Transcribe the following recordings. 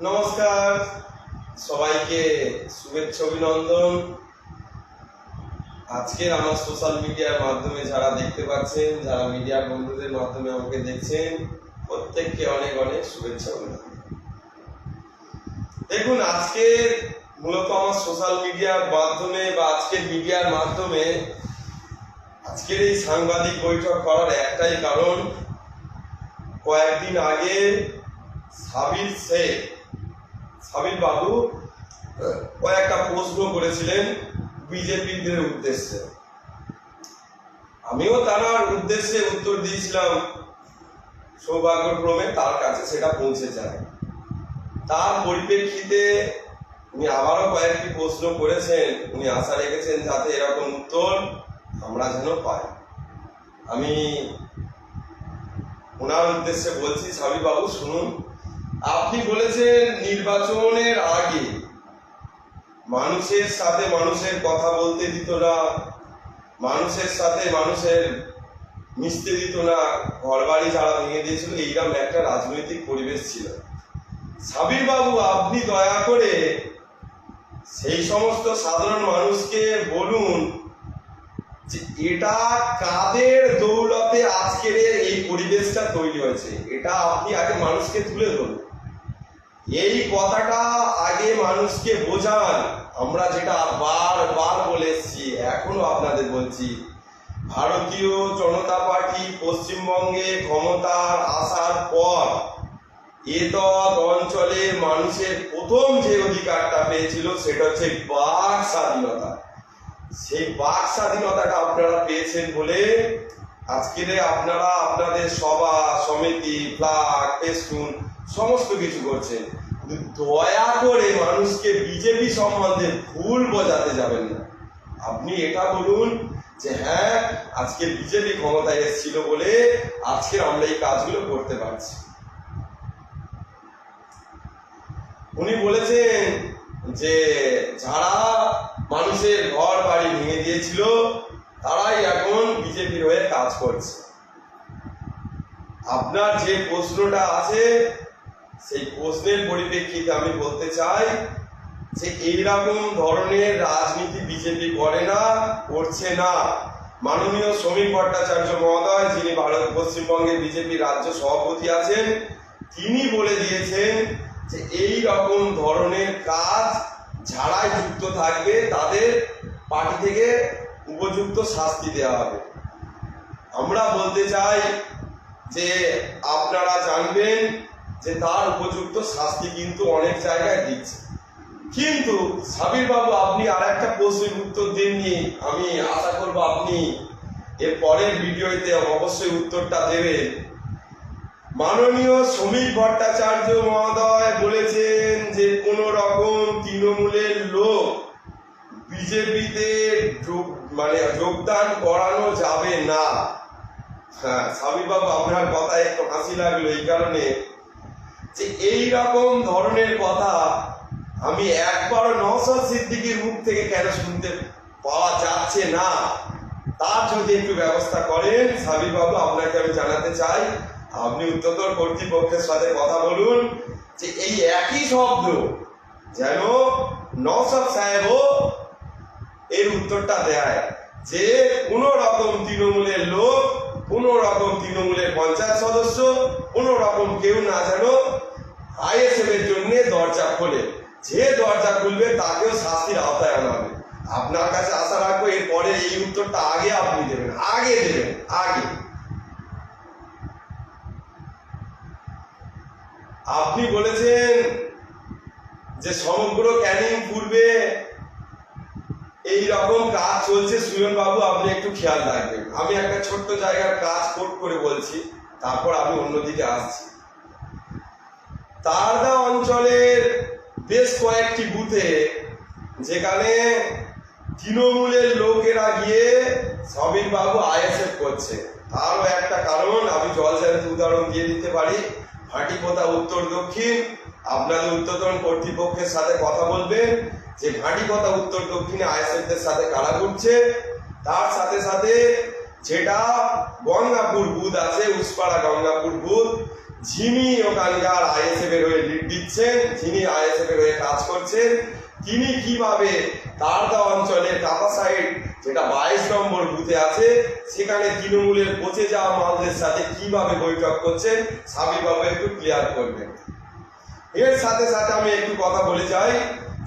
নমস্কার, সবাইকে শুভেচ্ছা অভিনন্দন। আজকের আমার সোশ্যাল মিডিয়ার মাধ্যমে যারা দেখতে পাচ্ছেন, যারা মিডিয়ার বন্ধুদের মাধ্যমে আমাকে দেখছেন, প্রত্যেককে অনেক অনেক শুভেচ্ছা অভিনন্দন। দেখুন, আজকে মূলত আমার সোশ্যাল মিডিয়ার মাধ্যমে বা আজকের মিডিয়ার মাধ্যমে আজকের এই সাংবাদিক বৈঠক করার একটাই কারণ, কয়েকদিন আগে সাবির বাবু কয়েকটা প্রশ্ন করেছিলেন বিজেপিদের উদ্দেশ্যে। আমিও তার উদ্দেশ্যে উত্তর দিয়েছিলাম, সৌভাগ্যক্রমে তার কাছে সেটা পৌঁছে যায়। তার পরিপ্রেক্ষিতে উনি আবারও কয়েকটি প্রশ্ন করেছেন, উনি আশা রেখেছেন যাতে এরকম উত্তর আমরা যেন পাই। আমি ওনার উদ্দেশ্যে বলছি, সাবির বাবু শুনুন, আপনি বলেছেন নির্বাচনের আগে মানুষের সাথে মানুষের কথা বলতে দিত না, মানুষের সাথে মানুষের মিশতে দিত না, ঘর বাড়ি যারা ভেঙে দিয়েছিল, এইরকম একটা রাজনৈতিক পরিবেশ ছিল। সাবির বাবু, আপনি দয়া করে সেই সমস্ত সাধারণ মানুষকে বলুন যে এটা কাদের দৌলতে আজকের এই পরিবেশটা তৈরি হয়েছে, এটা আপনি আগে মানুষকে তুলে ধরুন। এই কথাটা আগে মানুষকে বোঝান। আমরা যেটা বারবার বলে এসেছি, এখনো আপনাদের বলছি, ভারতীয় জনতা পার্টি পশ্চিমবঙ্গে ক্ষমতার আসার পর এতদ অঞ্চলের মানুষের প্রথম যে অধিকারটা পেয়েছিল সেটা হচ্ছে বাক স্বাধীনতা। সেই বাক স্বাধীনতাটা আপনারা পেয়েছেন বলে আজকের আপনারা আপনাদের সভা সমিতি, ফ্ল্যাগ, ফেস্টুন সমস্ত কিছু করছেন। দয়া করে মানুষকে বিজেপি সম্বন্ধে ভুল বোঝাতে যাবেন না। আপনি এটা বলুন যে হ্যাঁ, আজকে বিজেপি ক্ষমতায় এসেছিল বলে আজকে আমরা এই কাজগুলো করতে পারছি। উনি বলেছেন যে যারা মানুষের ঘর বাড়ি ভেঙে দিয়েছিল তারাই এখন বিজেপির হয়ে কাজ করছে। আপনার যে প্রশ্নটা আছে সেই প্রশ্নের পরিপ্রেক্ষিতে আমি বলতে চাই যে এইরকম ধরনের রাজনীতি বিজেপি করে না, করছে না। মাননীয় শ্রমিক ভট্টাচার্য মহোদয়, যিনি পশ্চিমবঙ্গের বিজেপি রাজ্য সভাপতি আছেন, তিনি বলে দিয়েছেন যে এই রকম ধরনের কাজ যারাই যুক্ত থাকবে তাদের পার্টি থেকে উপযুক্ত শাস্তি দেওয়া হবে। আমরা বলতে চাই যে আপনারা জানবেন যে তার উপযুক্ত শাস্তি কিন্তু অনেক জায়গায় দিচ্ছে। কিন্তু সাবির বাবু, আপনি আর একটা প্রশ্নের উত্তর দেননি। আমি আশা করবো আপনি এর পরের ভিডিওতে অবশ্যই উত্তরটা দেবেন। মাননীয় শ্রমিক ভট্টাচার্য মহোদয় বলেছেন যে কোন রকম তৃণমূলের লোক বিজেপিতে যোগদান করানো যাবে না। হ্যাঁ সাবির বাবু, আপনার কথা একটু হাসি লাগলো এই কারণে যে এই রকম ধরনের কথা আমি একবারও নওশাদ সিদ্দিকীর মুখ থেকে কেন শুনতে পাওয়া যাচ্ছে না, তার যদি একটু ব্যবস্থা করেন সাবির বাবু, আপনাকে আমি জানাতে চাই আপনি উচ্চতর কর্তৃপক্ষের সাথে কথা বলুন যে এই একই শব্দ যেন নওশাদ সাহেবও এর উত্তরটা দেয় যে কোন রকম তৃণমূলের লোক, কোন রকম তৃণমূলের পঞ্চায়েত সদস্য, কোন রকম কেউ না যেন আইএসএফ এর জন্য দরজা খোলে। যে দরজা খুলবে তাকেও শাস্তির আওতায় আনা হবে। আপনার কাছে আশা রাখবো এরপরে এই উত্তরটা আগে আপনি দেবেন, আগে দেবেন। আপনি বলেছেন যে সমগ্র ক্যানিং পূর্বে এই রকম কাজ চলছে। সুজন বাবু, আপনি একটু খেয়াল রাখবেন। আমি একটা ছোট্ট জায়গার কাজ কোট করে বলছি, তারপর আমি অন্যদিকে আসছি। তারদা অঞ্চলের বেশ কয়েকটি বুথে যেখানে তৃণমূলের লোকেরা গিয়ে সাবির বাবু আইএসএফ করছে, তারও একটা কারণ আমি জলজান্ত উদাহরণ দিয়ে দিতে পারি। ভাটিপোতা উত্তর দক্ষিণ, আপনাদের উত্তরতন কর্তৃপক্ষের সাথে কথা বলবেন যে ভাটিপোতা উত্তর দক্ষিণে আইএসএফদের সাথে কারা ঘুরছে। তার সাথে সাথে যেটা গঙ্গাপুর বুথ আছে, উসপাড়া গঙ্গাপুর বুথ, যিনি ওখানকার আইএসএফ এর হয়ে লিড দিচ্ছেন, যিনি আইএসএফ এর হয়ে কাজ করছেন, তিনি কিভাবে তারদা অঞ্চলের কাপাসাইড যেটা 22 নম্বর বুথে আছে সেখানে তৃণমূলের পচে যাওয়া মালদের সাথে কিভাবে বৈঠক করছেন, সাবির বাবু একটু ক্লিয়ার করবেন। এর সাথে সাথে আমি একটু কথা বলে যাই,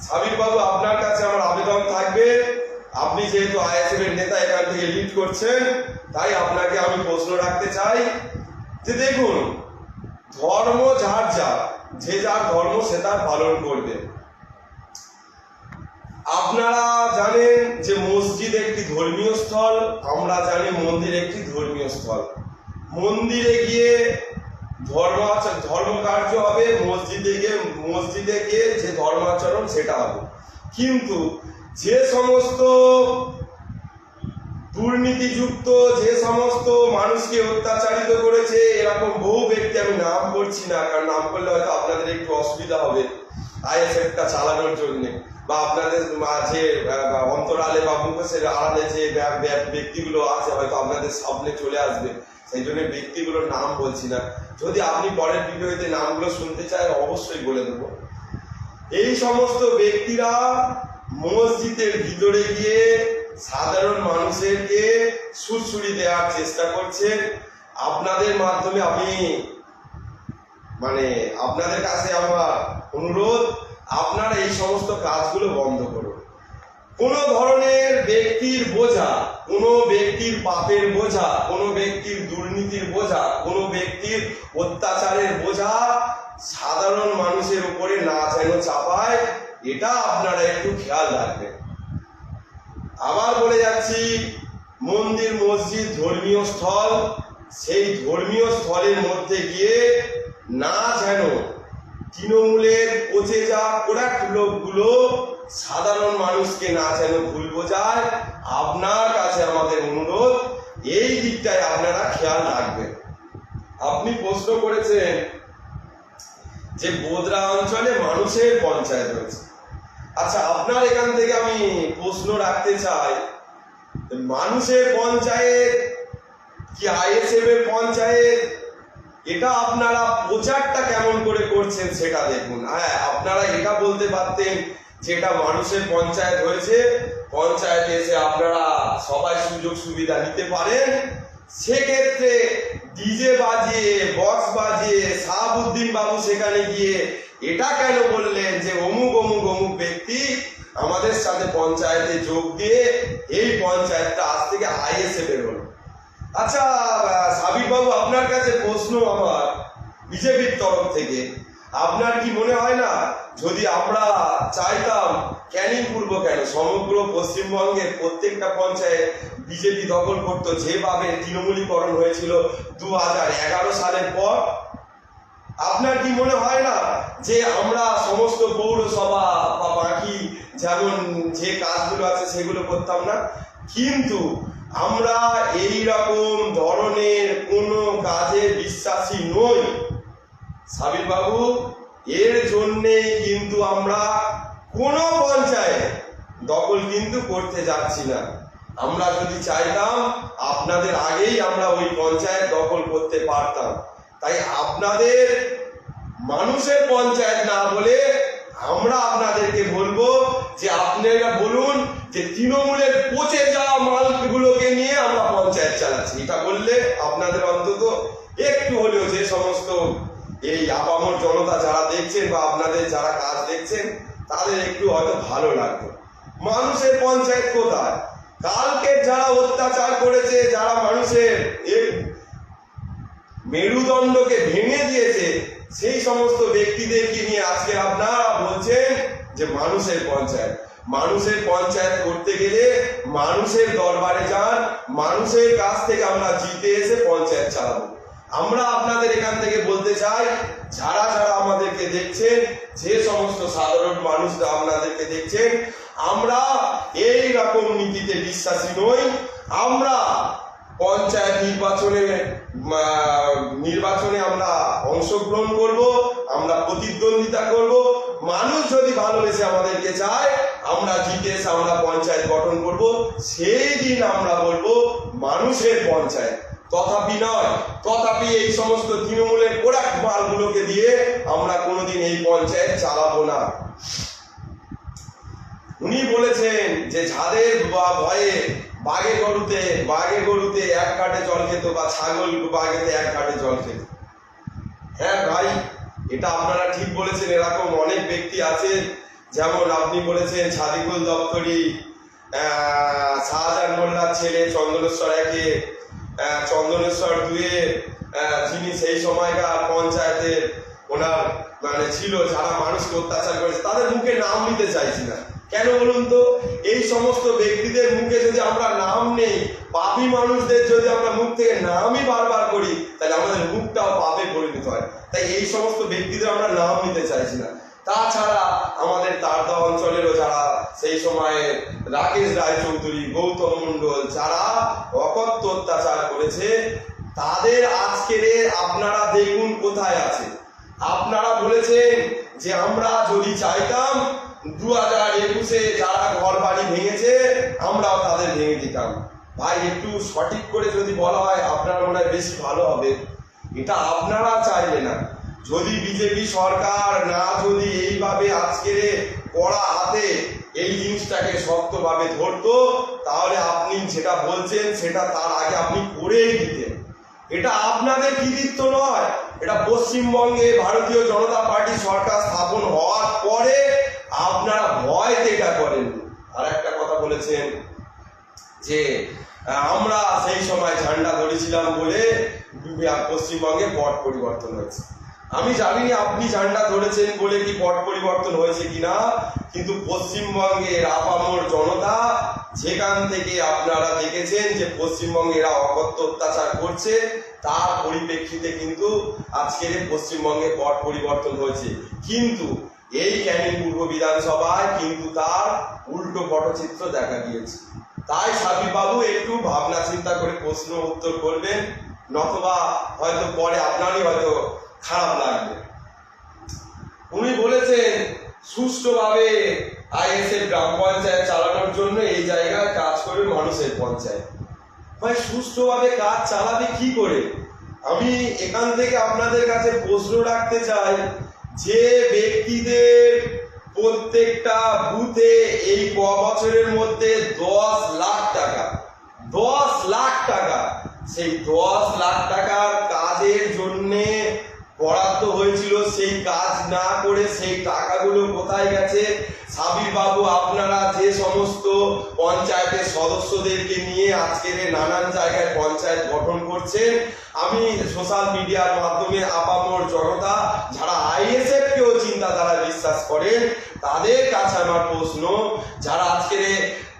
সাবির বাবু আপনার কাছে আমার আবেদন থাকবে, আপনি যেহেতু আইএসএফ এর নেতা এখান থেকে লিড করছেন, তাই আপনাকে আমি প্রশ্ন রাখতে চাই যে দেখুন, ধর্ম যার যার, যে যার ধর্ম সে তার পালন করবে। আপনারা জানেন যে মসজিদ একটি ধর্মীয় স্থল, আমরা জানি মন্দির একটি ধর্মীয় স্থল। মন্দিরে গিয়ে ধর্মকার্য হবে, মসজিদে গিয়ে যে ধর্মাচরণ সেটা হবে। কিন্তু যে সমস্ত দুর্নীতিযুক্ত, যে সমস্ত মানুষকে অত্যাচারিত করেছে, এরকম বহু ব্যক্তি, আমি নাম করছি না কারণ নাম করলে হয়তো আপনাদের একটু অসুবিধা হবে আইএসএফটা চালানোর জন্য, বা আপনাদের মাঝে অন্তরালে বা মুখোশের আড়ালে যে ব্যক্তিগুলো আছে হয়তো আপনাদের সামনে চলে আসবে, সেই জন্য ব্যক্তিগুলোর নাম বলছি না। যদি আপনি পরের ভিডিওতে নামগুলো শুনতে চান অবশ্যই বলে দেবো। এই সমস্ত ব্যক্তিরা মসজিদের ভিতরে গিয়ে সাধারণ মানুষেরকে সুড়সুড়ি দেওয়ার চেষ্টা করছে। আপনাদের মাধ্যমে আমি আপনাদের কাছে আমার অনুরোধ, আপনারা এই সমস্ত কাজগুলো বন্ধ করুন। কোনো ধরনের ব্যক্তির বোঝা, কোনো ব্যক্তির পাপের বোঝা, কোনো ব্যক্তির দুর্নীতির বোঝা, কোনো ব্যক্তির অত্যাচারের বোঝা সাধারণ মানুষের উপরে না যেন চাপায়, এটা আপনারা একটু খেয়াল রাখবেন। আবার বলে যাচ্ছি, মন্দির মসজিদ ধর্মীয় স্থল, সেই ধর্মীয় স্থলের মধ্যে গিয়ে না যেন তৃণমূলের পচে যাওয়া প্রোডাক্ট লোকগুলো সাধারণ মানুষকে না যেন ভুল বোঝায়। আপনার কাছে আমাদের অনুরোধ, এই দিকটায় আপনারা খেয়াল রাখবেন। আপনি প্রশ্ন করেছেন যে বোদরা অঞ্চলে মানুষের পঞ্চায়েত হয়েছে। আচ্ছা, আপনার এখান থেকে আমি প্রশ্ন রাখতে চাই, মানুষের পঞ্চায়েত কি আইএসএফ এর পঞ্চায়েত, এটা আপনারা প্রচারটা কেমন করে করছেন সেটা দেখুন। হ্যাঁ, আপনারা এটা বলতে পারতেন যে এটা মানুষের পঞ্চায়েত হয়েছে, পঞ্চায়েতে এসে আপনারা সবাই সুযোগ সুবিধা নিতে পারেন। সেক্ষেত্রে ডিজে বাজিয়ে, বক্স বাজিয়ে শাহাবুদ্দিন বাবু সেখানে গিয়ে এটা কেন বললেন যে অমুক অমুক অমুক ব্যক্তি আমাদের সাথে পঞ্চায়েতে যোগ দিয়ে এই পঞ্চায়েতটা আজ থেকে আইএসএফ এর হলো। আচ্ছা সাবির বাবু, আপনার কাছে প্রশ্ন আমার বিজেপির তরফ থেকে, আপনার কি মনে হয় না যদি আমরা চাইতাম, ক্যানিং পূর্ব কেন সমগ্র পশ্চিমবঙ্গের প্রত্যেকটা পঞ্চায়েত বিজেপি দখল করতো, যেভাবে তৃণমূলীকরণ হয়েছিল 2011 সালের পর? আপনার কি মনে হয় না যে আমরা সমস্ত পৌরসভা বা বাকি যেমন যে কাজগুলো আছে সেগুলো করতাম না? কিন্তু আমরা এই রকম ধরনের কোনো কাজে বিশ্বাসী নই সাবির বাবু। এর জন্যেই কিন্তু আমরা কোনো পঞ্চায়েত দখল কিন্তু করতে যাচ্ছি না। আমরা যদি চাইতাম আপনাদের আগেই আমরা ওই পঞ্চায়েত দখল করতে পারতাম। তাই আপনাদের মানুষের পঞ্চায়েত না বলে আমরা আপনাদেরকে বলবো যে আপনারা বলুন যে তৃণমূলের পচে যাওয়া মালগুলোকে নিয়ে আমরা পঞ্চায়েত চালাচ্ছি। এটা বললে আপনাদের অন্তত একটু হলেও, যে সমস্ত এই আপামর জনতা যারা দেখছেন বা আপনাদের যারা কাজ দেখছেন, তাদের একটু হয়তো ভালো লাগবে। মানুষের পঞ্চায়েত কোথায়? কালকে যারা অত্যাচার করেছে, যারা মানুষের মেরুদণ্ডকে ভেঙে দিয়েছে, সেই সমস্ত ব্যক্তিদেরকে নিয়ে আজকে আপনারা বলছেন যে মানুষের পঞ্চায়েত। মানুষের পঞ্চায়েত করতে গেলে মানুষের দরবারে যান, মানুষের কাছ থেকে আমরা জিতে এসে পঞ্চায়েত চালাবো। আমরা আপনাদের এখান থেকে বলতে চাই, যারা যারা আমাদেরকে দেখছেন, যে সমস্ত সাধারণ মানুষরা আপনাদেরকে দেখছেন, আমরা এই রকম নীতিতে বিশ্বাসী নই। আমরা পঞ্চায়েত নির্বাচনে আমরা অংশগ্রহণ করব, আমরা প্রতিদ্বন্দ্বিতা করব। মানুষ যদি ভালোবেসে আমাদেরকে চায়, আমরা জিতে এসে আমরা পঞ্চায়েত গঠন করব। সেই দিন আমরা বলবো মানুষের পঞ্চায়েত। তথাপি এই সমস্ত তৃণমূলের প্রোডাক্ট মালগুলোকে দিয়ে আমরা কোনোদিন এই পঞ্চায়েত চালাবো না। উনি বলেছেন যে যাদের ভয়ে বাঘে গরুতে এক ঘাটে জল খেত বা ছাগল বাঘেতে এক ঘাটে জল খেত। হ্যাঁ ভাই, এটা আপনারা ঠিক বলেছেন। এরকম অনেক ব্যক্তি আছে, যেমন আপনি বলেছেন সাদিকুল দপ্তরি, শাহজাহান মোল্লার ছেলে চন্দনেশ্বর 1-এ, চন্দনেশ্বর 2-এ, যিনি সেই সময়কার পঞ্চায়েতে ওনার মানে ছিল, যারা মানুষকে অত্যাচার করেছে, তাদের মুখে নাম নিতে চাইছি না। কেন বলুন তো? এই সমস্ত ব্যক্তিদের মুখে যদি আমরা নাম নেই, পাপী মানুষদের যদি আমরা মুখ থেকে নামই বারবার করি, তাহলে আমাদের মুখটাও পাপে পরিণত হয়। তাই এই সমস্ত ব্যক্তিদের আমরা নাম নিতে চাইছি না। তাছাড়া আমাদের তারদা অঞ্চলেরও যারা সেই সময়ে রাকেশ রায়চৌধুরী, গৌতম মণ্ডল, যারা অকথ্য অত্যাচার করেছে, তাদের আজকের আপনারা দেখুন কোথায় আছে। আপনারা বলেছেন যে আমরা যদি চাইতাম 2021-এ যারা ঘর বাড়ি ভেঙেছে আমরাও তাদের ভেঙে দিতাম। ভাই, একটু সঠিক করে যদি বলা হয় আপনার মনে হয় বেশি ভালো হবে। এটা আপনারা চাইলে না। যদি বিজেপি সরকার না যদি এইভাবে আজকের কড়া হাতে এই জিনিসটাকে শক্তভাবে ধরতো, তাহলে আপনি যেটা বলছেন সেটা তার আগে আপনি করেই দিতেন। এটা আপনাদের কৃতিত্ব নয়, এটা পশ্চিমবঙ্গে ভারতীয় জনতা পার্টি সরকার স্থাপন হওয়ার পরে আপনারা ভয়তে এটা করেন। আর একটা কথা বলেছেন যে আমরা সেই সময় ঝান্ডা ধরেছিলাম বলে পশ্চিমবঙ্গে পট পরিবর্তন হয়েছে। আমি জানিনি আপনি ঝান্ডা ধরেছেন বলে কি পট পরিবর্তন হয়েছে কিনা, কিন্তু পশ্চিমবঙ্গের আপামর জনতা যেখান থেকে আপনারা দেখেছেন যে পশ্চিমবঙ্গে এরা অকথ্য অত্যাচার করছে, তার পরিপ্রেক্ষিতে কিন্তু আজকের পশ্চিমবঙ্গে পট পরিবর্তন হয়েছে। কিন্তু এই ক্যানিং পূর্ব বিধানসভায় কিন্তু তার উল্টো পটচিত্র দেখা গিয়েছে। তাই সাবির বাবু একটু ভাবনা চিন্তা করে প্রশ্ন উত্তর করবেন, নতবা হয়তো পরে আপনারই হয়তো খারাপ লাগবে। উনি বলেছেন সুষ্ঠুভাবে আইএসএফ গ্রাম পঞ্চায়েত চালানোর জন্য এই জায়গায় কাজ করবে মানুষের পঞ্চায়েত। ভাই, সুষ্ঠুভাবে কাজ চালাবে কি করে? আমি এখান থেকে আপনাদের কাছে প্রশ্ন রাখতে চাই, যে ব্যক্তিদের প্রত্যেকটা বুথে এই বছরের মধ্যে 10 লাখ টাকা সেই 10 লাখ টাকার কাজের জন্য বরাদ্দ হয়েছিল, সেই কাজ না করে সেই টাকাগুলো কোথায় গেছে? সাবির বাবু, আপনারা যে সমস্ত পঞ্চায়েতের সদস্যদেরকে নিয়ে আজকের নানান জায়গায় পঞ্চায়েত গঠন করছেন, আমি সোশ্যাল মিডিয়ার মাধ্যমে আপামর জনতা যারা আইএসএফ কেও চিন্তাধারায় বিশ্বাস করেন, তাদের কাছে আমার প্রশ্ন, যারা আজকের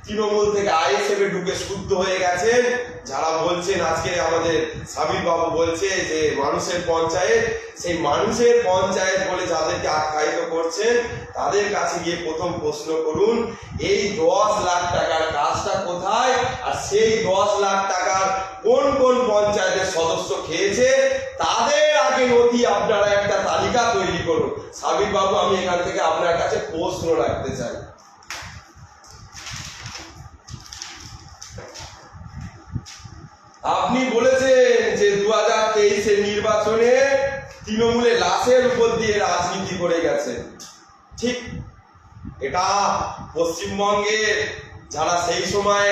তৃণমূল থেকে আইএসএফ এ ঢুকে শুদ্ধ হয়ে গেছেন, যারা বলছেন আজকে আমাদের সাবির বাবু বলছে যে মানুষের পঞ্চায়েত, সেই মানুষের পঞ্চায়েত বলে যাদেরকে আখ্যায়িত করছেন, তাদের কাছে গিয়ে প্রথম প্রশ্ন করুন, এই 10 লাখ টাকার কাজটা কোথায়? আর সেই 10 লাখ টাকার কোন কোন পঞ্চায়েতের সদস্য খেয়েছে, তাদের আগে নথি আপনারা একটা তালিকা তৈরি করুন। সাবির বাবু, আমি এখান থেকে আপনার কাছে প্রশ্ন রাখতে চাই। আপনি বলেছেন যে 2023-এর নির্বাচনে তৃণমূলের লাশের উপর দিয়ে রাজনীতি করে গেছে। ঠিক, এটা পশ্চিমবঙ্গে যারা সেই সময়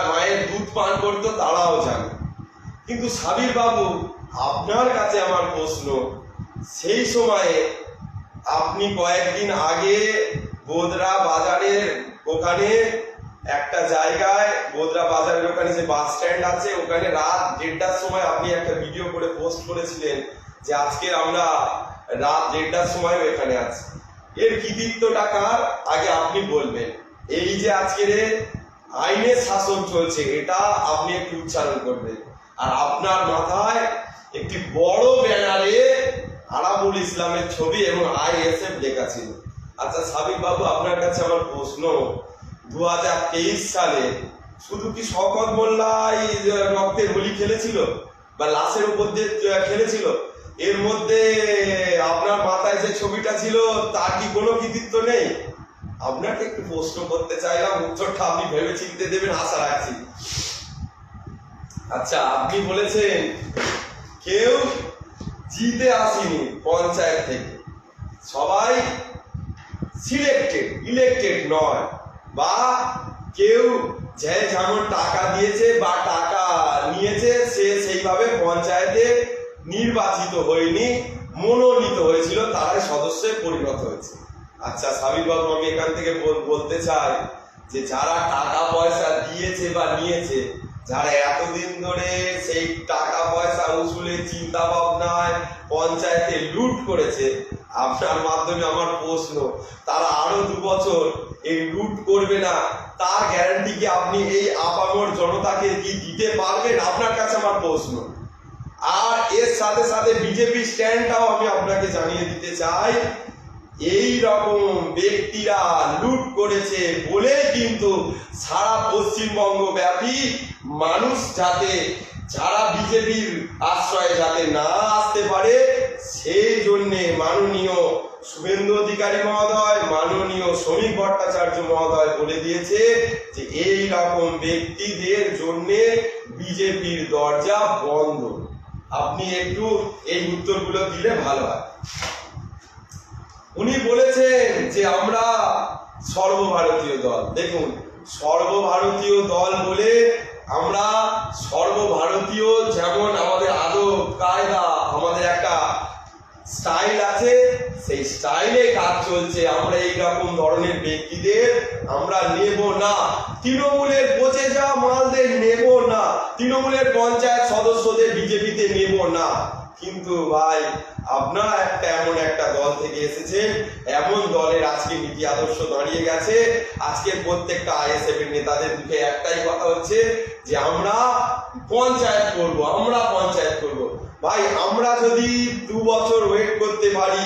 মায়ের দুধ পান করতো তারাও জানে। কিন্তু সাবির বাবু, আপনার কাছে আমার প্রশ্ন, সেই সময়ে আপনি কয়েকদিন আগে গোদরা বাজারের ওখানে একটা জায়গায়, গোদরা বাজারের ওখানে যে বাস স্ট্যান্ড আছে, ওখানে রাত 1:30টার সময় আপনি একটা ভিডিও করে পোস্ট করেছিলেন যে আজকে আমরা রাত 1:30টার সময় এখানে আছি। এর কৃতিত্বটা কার? আগে আপনি বলবেন। এই যে আজকের আইনের শাসন চলছে, এটা আপনি একটু উচ্চারণ করবেন। আর আপনার মাথায় একটি বড় ব্যানারে আরাবুল ইসলামের ছবি এবং আইএসএফ লেখা ছিল। আচ্ছা সাবির বাবু, আপনার কাছে আমার প্রশ্ন, 2023 সালে শুধু কি শওকত মোল্লাই রক্তের হোলি খেলেছিল বা লাশের উপর দিয়ে খেলেছিল? এর মধ্যে আপনার মাথায় যে ছবিটা ছিল তার কি কোনো কৃতিত্ব নেই? আপনাকে একটু প্রশ্ন করতে চাইলাম, উত্তরটা আপনি ভেবে চিন্তে দেবেন আশা রাখছি। আচ্ছা, আপনি বলেছেন কেউ জিতে আসেনি পঞ্চায়েত থেকে, সবাই ইলেক্টেড নয়, বা কেউ যে যেমন টাকা দিয়েছে বা টাকা নিয়েছে সে সেইভাবে পঞ্চায়েতে নির্বাচিত হয়নি, মনোনীত হয়েছিল, তারাই সদস্যে পরিণত হয়েছে। আচ্ছা সাবির বাবু, আমি এখান থেকে বলতে চাই যে যারা টাকা পয়সা দিয়েছে বা নিয়েছে, যারা এতদিন ধরে সেই টাকা পয়সা উসুলের চিন্তা ভাবনায় পঞ্চায়েতে লুট করেছে, আপনার মাধ্যমে আমার প্রশ্ন, তারা আরো 2 বছর এই লুট করবে না, তার গ্যারান্টি কি আপনি এই আপামর জনতাকে কি দিতে পারবেন? আপনার কাছে আমার প্রশ্ন। আর এর সাথে সাথে বিজেপি স্ট্যান্ডটাও আমি আপনাকে জানিয়ে দিতে চাই, এই রকম ব্যক্তিরা লুট করেছে বলে কিন্তু সারা পশ্চিমবঙ্গ ব্যাপী মানুষ যাতে, যারা বিজেপির আশ্রয়ে যাতে না আসতে পারে, সেই জন্যে মাননীয় শুভেন্দু অধিকারী মহোদয়, মাননীয় শ্রমিক ভট্টাচার্য মহোদয় বলে দিয়েছে যে এই রকম ব্যক্তিদের জন্যে বিজেপির দরজা বন্ধ। আপনি একটু এই উত্তরগুলো দিলে ভালো হয়। উনি বলেছেন যে আমরা সর্বভারতীয় দল। দেখুন, সর্বভারতীয় দল বলে আমরা সর্বভারতীয়, যেমন আমাদের আদব কায়দা, আমাদের একটা স্টাইল আছে, সেই স্টাইলে কাজ চলছে। আমরা এইরকম ধরনের ব্যক্তিদের আমরা নেব না, তৃণমূলের পচে যাওয়া মালদের নেব না, তৃণমূলের পঞ্চায়েত সদস্যদের বিজেপিতে নেব না। কিন্তু ভাই, আপনারা এমন একটা দল থেকে এসেছেন, এমন দলের আজকে নীতি আদর্শ দাঁড়িয়ে গেছে। আজকে প্রত্যেকটা আইএসএফ এর নেতাদের মুখে একটাই কথা হচ্ছে যে আমরা পঞ্চায়েত করব, আমরা পঞ্চায়েত করব। ভাই, আমরা যদি 2 বছর ওয়েট করতে পারি,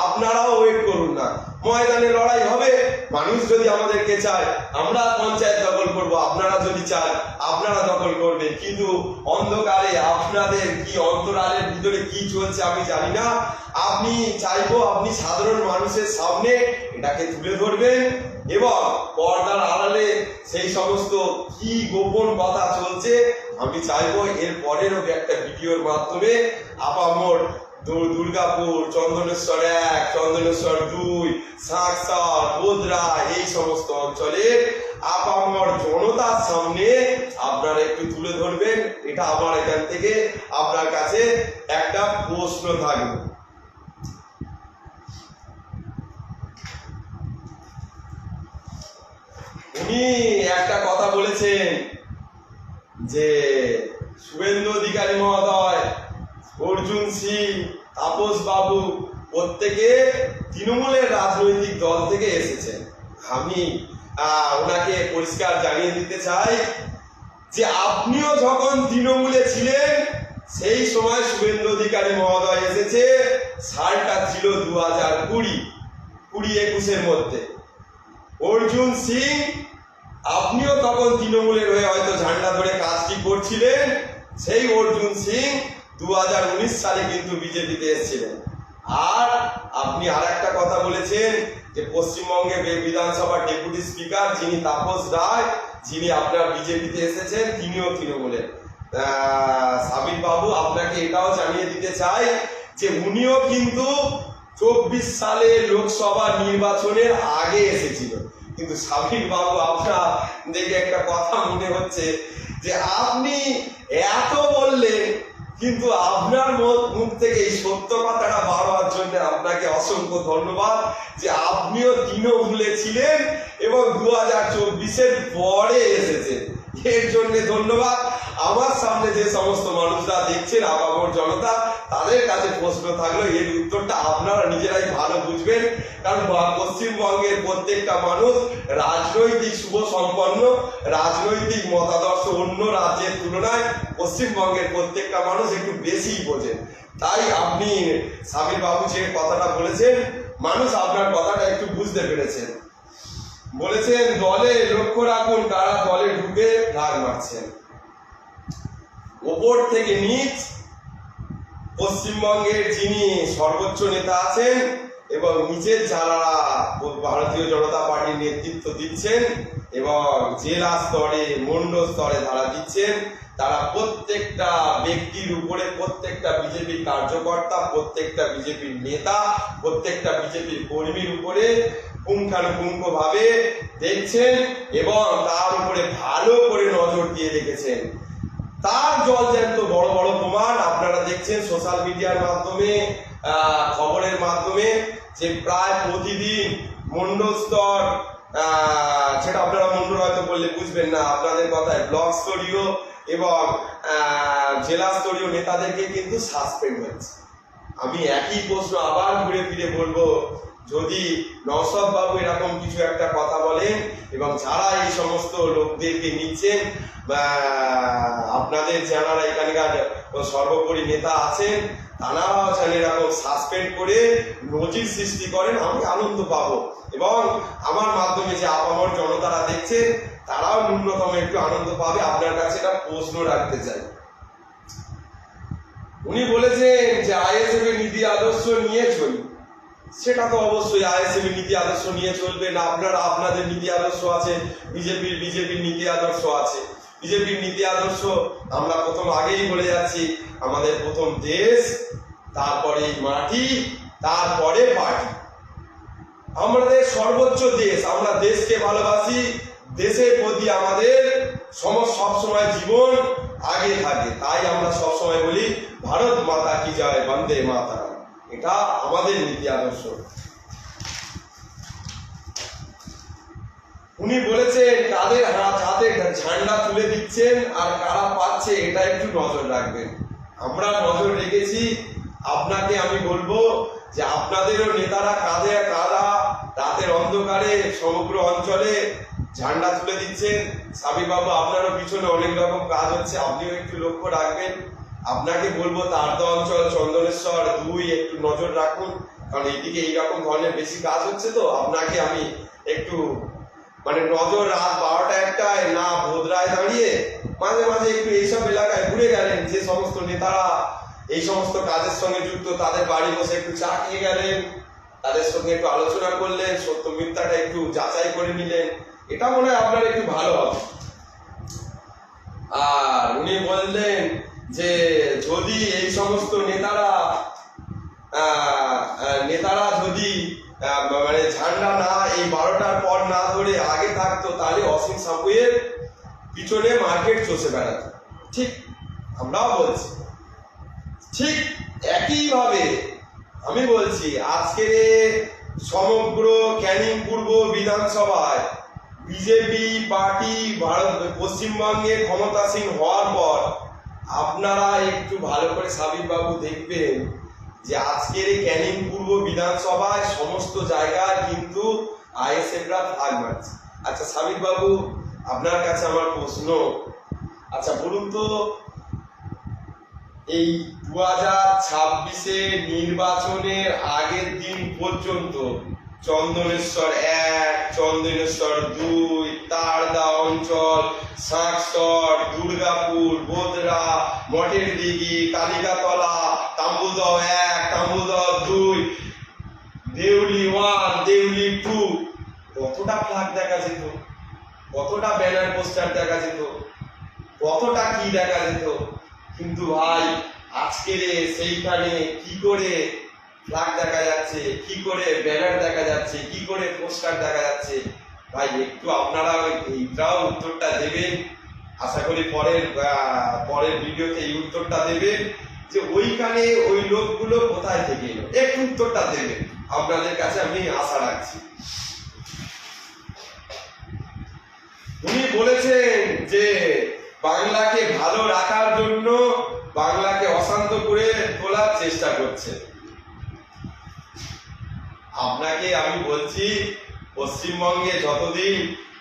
আপনারাও ওয়েট করুন না, ময়দানে লড়াই হবে। মানুষ যদি আমাদেরকে চায় আমরা পঞ্চায়েত দখল করব, আপনারা যদি চান আপনারা দখল করবেন। কিন্তু অন্ধকারে আপনাদের কি অন্তরালের ভিতরে কি চলছে আমি জানি না। আপনি চাইবো আপনি সাধারণ মানুষের সামনে এটাকে তুলে ধরবেন, এবং পর্দার আড়ালে সেই সমস্ত কি গোপন কথা চলছে আমি চাইবো এর পরেরও একটা ভিডিওর মাধ্যমে আপামর দুর্গাপুর, চন্দনেশ্বর 1, চন্দনেশ্বর 2, সাকসার, বোদরা, এই সমস্ত অঞ্চলের আপামর জনতার সামনে আপনারা একটু তুলে ধরবেন। এটা আমার এখান থেকে আপনার কাছে একটা প্রশ্ন থাকবে। উনি একটা কথা বলেছেন যে শুভেন্দু অধিকারী মহোদয়, অর্জুন সিং, তাপস বাবু প্রত্যেকে তৃণমূলের রাজনৈতিক দল থেকে এসেছেন। আমি ওনাকে পরিষ্কার জানিয়ে দিতে চাই যে আপনিও যখন তৃণমূলে ছিলেন সেই সময় শুভেন্দু অধিকারী মহোদয় এসেছে, সালটা ছিল 2020-21 মধ্যে। অর্জুন সিং, আপনিও তখন তৃণমূলের হয়ে হয়তো ঝান্ডা ধরে কাজটি করছিলেন। সেই অর্জুন সিং 2019 সালে কিন্তু বিজেপিতে এসেছিলেন। আর আপনি আর একটা কথা বলেছেন যে পশ্চিমবঙ্গের বিধানসভার ডেপুটি স্পিকার যিনি তাপস রায়, যিনি আপনার বিজেপিতে এসেছেন, তিনিও তৃণমূলের। সাবির বাবু, আপনাকে এটাও জানিয়ে দিতে চাই যে উনিও কিন্তু 24 সালে লোকসভা নির্বাচনের আগে এসেছিল। কিন্তু সাবির বাবু, আপনার দেখে একটা কথা মনে হচ্ছে যে আপনি এত বললেন, কিন্তু আপনার মুখ থেকে এই সত্য কথাটা বার হওয়ার জন্য আপনাকে অসংখ্য ধন্যবাদ যে আপনিও তৃণমূলে ছিলেন এবং 2024-এর পরে এসেছেন, এর জন্য ধন্যবাদ। আমার সামনে যে সমস্ত মানুষরা দেখছেন, আপামর জনতা, তাদের কাছে প্রশ্ন থাকলো, এর উত্তরটা আপনারা নিজেরাই ভালো বুঝবেন। কারণ পশ্চিমবঙ্গের প্রত্যেকটা মানুষ রাজনৈতিক শুভ সম্পন্ন, রাজনৈতিক মতাদর্শ অন্য রাজ্যের তুলনায় পশ্চিমবঙ্গের প্রত্যেকটা মানুষ একটু বেশিই বোঝেন। তাই আপনি সাবির বাবু যে কথাটা বলেছেন, মানুষ আপনার কথাটা একটু বুঝতে পেরেছেন। বলেছেন দলে লক্ষ্য রাখুন কারা দলে ঢুকে ঢাক মারছেন। ওপর থেকে নিচ পশ্চিমবঙ্গের যিনি সর্বোচ্চ নেতা আছেন এবং নিচের যারা ভারতীয় জনতা পার্টির নেতৃত্ব দিচ্ছেন এবং জেলা স্তরে, মন্ডল স্তরে যারা দিচ্ছেন, তারা প্রত্যেকটা ব্যক্তির উপরে, প্রত্যেকটা বিজেপির কার্যকর্তা, প্রত্যেকটা বিজেপির নেতা, প্রত্যেকটা বিজেপির কর্মীর উপরে পুঙ্খানুপুঙ্খভাবে দেখছেন এবং তার উপরে ভালো করে নজর দিয়ে রেখেছেন। তার জলজ্যান্ত বড় বড় প্রমাণ আপনারা দেখছেন সোশ্যাল মিডিয়ার মাধ্যমে, খবরের মাধ্যমে, যে প্রায় প্রতিদিন মন্ডল স্তর, সেটা আপনারা মন্ডল হয়তো বললে বুঝবেন না, আপনাদের কথায় ব্লক স্তরীয় এবং জেলা স্তরীয় নেতাদেরকে কিন্তু সাসপেন্ড হচ্ছে। আমি একই প্রশ্ন আবার ঘুরে ফিরে বলবো, যদি নওশাদ বাবু এরকম কিছু একটা কথা বলেন এবং যারা এই সমস্ত লোকদেরকে নিচ্ছেন, আপনাদের যারা এখানকার সর্বোপরি নেতা আছেন, তারাও যেন এরকম সাসপেন্ড করে নজির সৃষ্টি করেন, আমি আনন্দ পাবো এবং আমার মাধ্যমে যে আপামর জনতারা দেখছেন তারাও ন্যূনতম একটু আনন্দ পাবে। আপনার কাছে একটা প্রশ্ন রাখতে চাই। উনি বলেছেন যে আইএসএফ এর নীতি আদর্শ নিয়ে চলি, সেটা তো অবশ্যই আইএসএফ এর নীতি আদর্শ নিয়ে চলবে না। আপনারা আপনাদের নীতি আদর্শ আছে, বিজেপির নীতি আদর্শ আছে। বিজেপির নীতি আদর্শ আমরা প্রথম আগেই বলে যাচ্ছি, আমাদের প্রথম দেশ, তারপরে মাটি, তারপরে পার্টি। আমাদের সর্বোচ্চ দেশ, আমরা দেশকে ভালোবাসি, দেশের প্রতি আমাদের সবসময় জীবন আগে থাকে, তাই আমরা সবসময় বলি ভারত মাতা কি জয়, বন্দে মাতরম। এটা আমাদের নীতি আদর্শ। উনি বলেছেন কাদের হাতে ঝান্ডা তুলে দিচ্ছেন আর কারা পাচ্ছে, এটা একটু নজর রাখবেন। আমরা নজর রেখেছি। আপনাকে আমি বলবো যে আপনাদেরও নেতারা কারা রাতের অন্ধকারে সমগ্র অঞ্চলে ঝান্ডা তুলে দিচ্ছেন। সাবির বাবু, আপনারও পিছনে অনেক রকম কাজ হচ্ছে, আপনিও একটু লক্ষ্য রাখবেন। আপনাকে বলবো তারদা অঞ্চল, চন্দনেশ্বর 2 একটু নজর রাখুন, কারণ এইদিকে এইরকম ধরনের বেশি কাজ হচ্ছে। তো আপনাকে আমি একটু নজর, রাত 12টা-1টায় না ভোদরায় দাঁড়িয়ে মাঝে মাঝে একটু এইসব এলাকায় ঘুরে গেলেন। যে সমস্ত নেতারা এই সমস্ত কাজের সঙ্গে যুক্ত, তাদের বাড়ি বসে একটু চা খেয়ে গেলেন, তাদের সঙ্গে একটু আলোচনা করলেন, সত্য মিথ্যাটা একটু যাচাই করে নিলেন, এটা মনে হয় আপনার একটু ভালো হবে। আর উনি বললেন যে যদি এই সমস্ত নেতারা যদি ঝান্ডা না এই 12টার পর না ধরে আগে থাকতো, তাহলে অসীম সাপুয়ের পিছনে মার্কেট চষে বেড়াতো। ঠিক আমরাও বলছি, ঠিক একইভাবে আমি বলছি আজকের সমগ্র ক্যানিং পূর্ব বিধানসভায় বিজেপি পার্টি পশ্চিমবঙ্গে ক্ষমতাসীন হওয়ার পর আপনারা একটু ভালো করে সাবির বাবু দেখবেন যে আজকের এই ক্যানিং পূর্ব বিধানসভায় সমস্ত জায়গায় কিন্তু আইএসএফরা ভাগ মারছে। আচ্ছা সাবির বাবু, আপনার কাছে আমার প্রশ্ন, আচ্ছা বলুন তো, এই 2026-এ নির্বাচনের আগের দিন পর্যন্ত চন্দনেশ্বর 1, চন্দনেশ্বর 2, তারদা অঞ্চল, শাঁকচর, দুর্গাপুর, বোদরা, মঠের দিঘি, কালিকাতলা, তাম্বুলদহ 1, তাম্বুলদহ 2, দেউলি 1, দেউলি 2, কতটা ফ্ল্যাগ দেখা যেত, কতটা ব্যানার পোস্টার দেখা যেত, কতটা কি দেখা যেত। কিন্তু ভাই আজকের সেইখানে কি করে ফ্ল্যাগ দেখা যাচ্ছে, কি করে ব্যানার দেখা যাচ্ছে, কি করে পোস্টার দেখা যাচ্ছে? ভাই একটু আপনারা এইটাও উত্তরটা দেবেন। আশা করি পরের ভিডিওতে এই উত্তরটা দেবেন যে ওইখানে ওই লোকগুলো কোথায় থেকে এলো, একটু উত্তরটা দেবেন। আপনাদের কাছে আমি আশা রাখছি। উনি বলেছেন যে বাংলাকে ভালো রাখার জন্য বাংলাকে অশান্ত করে তোলার চেষ্টা করছে। আপনাকে আমি বলছি, পশ্চিমবঙ্গে যতদিন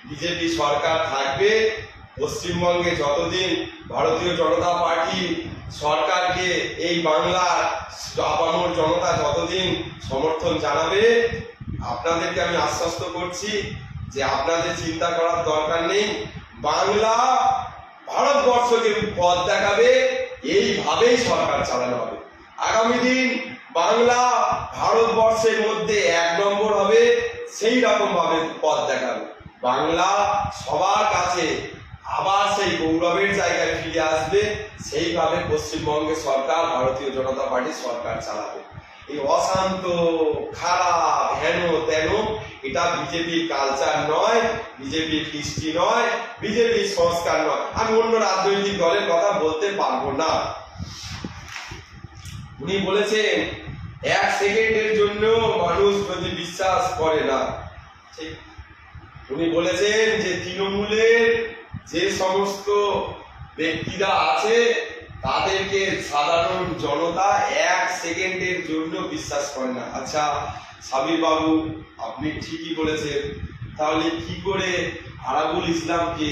বিজেপি সরকার থাকবে, পশ্চিমবঙ্গে যতদিন ভারতীয় জনতা পার্টি সরকারকে এই বাংলার আপামর জনতা যতদিন সমর্থন জানাবে, আপনাদেরকে আমি আশ্বস্ত করছি যে আপনাদের চিন্তা করার দরকার নেই। বাংলা ভারতবর্ষকে পথ দেখাবে, এইভাবেই সরকার চালানো হবে। আগামী দিন বাংলা ভারতবর্ষের মধ্যে 1 নম্বর হবে, সেই রকম ভাবে পথ দেখাবে। বাংলা সবার কাছে আবার সেই গৌরবের জায়গায় ফিরে আসবে, সেইভাবে পশ্চিমবঙ্গে সরকার, ভারতীয় জনতা পার্টি সরকার চালাবে। এই অশান্ত, খারাপ, হেন তেন, এটা বিজেপির কালচার নয়, বিজেপির কৃষ্টি নয়, বিজেপির সংস্কার নয়। আমি অন্য রাজনৈতিক দলের কথা বলতে পারবো না। উনি বলেছেন 1 সেকেন্ডের জন্য মানুষ যদি বিশ্বাস করে না, ঠিক। উনি বলেছেন যে তৃণমূলের যে সমস্ত ব্যক্তিরা আছে তাদেরকে সাধারণ জনতা 1 সেকেন্ডের জন্য বিশ্বাস করে না। আচ্ছা সাবির বাবু, আপনি ঠিকই বলেছেন, তাহলে কি করে আরাবুল ইসলামকে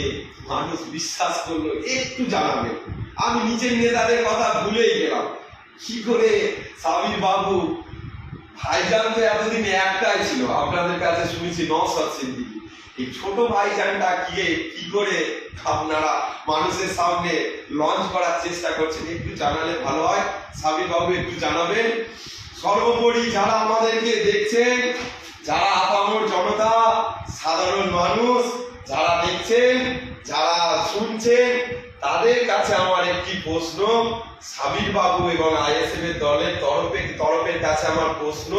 মানুষ বিশ্বাস করলো একটু জানাবেন। আমি নিজের নেতাদের কথা ভুলেই গেলাম। কি করে সাবির বাবু, ভাইজান তো এতদিন একটাই ছিল, আপনাদের কাছে শুনেছি নওশাদ সিদ্দিকী, এই ছোট ভাইজানটা কি করে আপনারা মানুষের সামনে লঞ্চ করার চেষ্টা করছেন, একটু জানালে ভালো হয়। সাবির বাবু একটু জানাবেন। সর্বোপরি যারা আমাদেরকে দেখছেন, যারা আপামর জনতা, সাধারণ মানুষ যারা দেখছেন, যারা শুনছেন, তাদের কাছে আমার একটি প্রশ্ন। সাবির বাবু এবং আইএসএফ এর দলের তরফের কাছে আমার প্রশ্ন।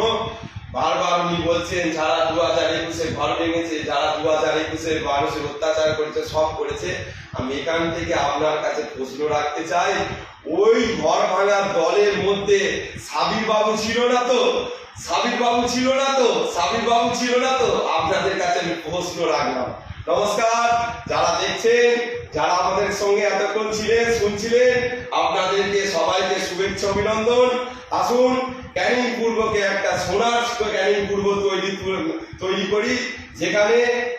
বারবার উনি বলছেন যারা 2021-এ ঘর ভেঙেছে, যারা 2021-এ মানুষের অত্যাচার করেছে, সব করেছে। আমি এখান থেকে আপনার কাছে প্রশ্ন রাখতে চাই, ওই ঘর ভাঙার দলের মধ্যে সাবির বাবু ছিল না তো? সাবির বাবু ছিল না তো? সাবির বাবু ছিল না তো? আপনাদের কাছে আমি প্রশ্ন রাখলাম। নমস্কার, যারা দেখছেন, যারা আমাদের সঙ্গে এতক্ষণ ছিলেন, শুনছিলেন, আপনাদেরকে সবাইকে শুভেচ্ছা, অভিনন্দন। আসুন ক্যানিং পূর্বকে একটা সোনার ক্যানিং পূর্ব তৈরি করি, যেখানে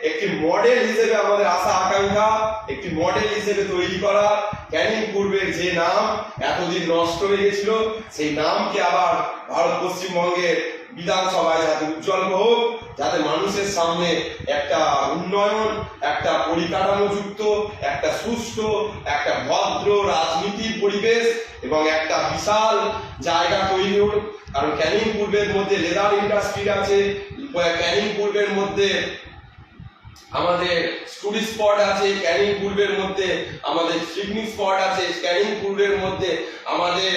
একটি মডেল হিসেবে আমাদের আশা আকাঙ্ক্ষা, একটি মডেল হিসেবে তৈরি করা। ক্যানিং পূর্বের যে নাম এতদিন নষ্ট হয়ে গেছিল, সেই নামকে আবার পশ্চিমবঙ্গের বিধানসভায় যাতে উজ্জ্বল হোক, যাতে মানুষের সামনে একটা উন্নয়ন, একটা পরিকাঠামোযুক্ত, একটা সুষ্ঠু, একটা ভদ্র রাজনীতির পরিবেশ এবং একটা বিশাল জায়গা তৈরি হোক। কারণ ক্যানিং পূর্বের মধ্যে লেদার ইন্ডাস্ট্রি আছে, ক্যানিং পূর্বের মধ্যে আমাদের টুরিস্ট স্পট আছে, ক্যানিং পূর্বের মধ্যে আমাদের পিকনিক স্পট আছে, ক্যানিং পূর্বের মধ্যে আমাদের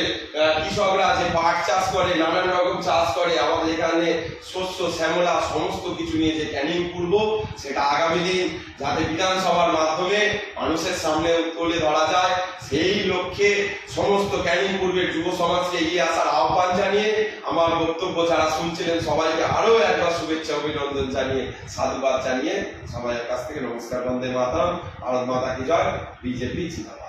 কৃষকরা আছে, পাট চাষ করে, নানান রকম চাষ করে। আমাদের এখানে শস্য শ্যামলা সমস্ত কিছু নিয়ে যে ক্যানিং পূর্ব, সেটা আগামী দিন যাতে বিধানসভার মাধ্যমে মানুষের সামনে তুলে ধরা যায়, সেই লক্ষ্যে সমস্ত ক্যানিং পূর্বের যুব সমাজকে এগিয়ে আসার আহ্বান জানিয়ে আমার বক্তব্য যারা শুনছিলেন সবাইকে আরো একবার শুভেচ্ছা, অভিনন্দন জানিয়ে, সাধুবাদ জানিয়ে সবাইয়ের কাছ থেকে নমস্কার। বন্দে মাতরম, ভারত মাতা কি জয়, বিজেপি জিন্দাবাদ।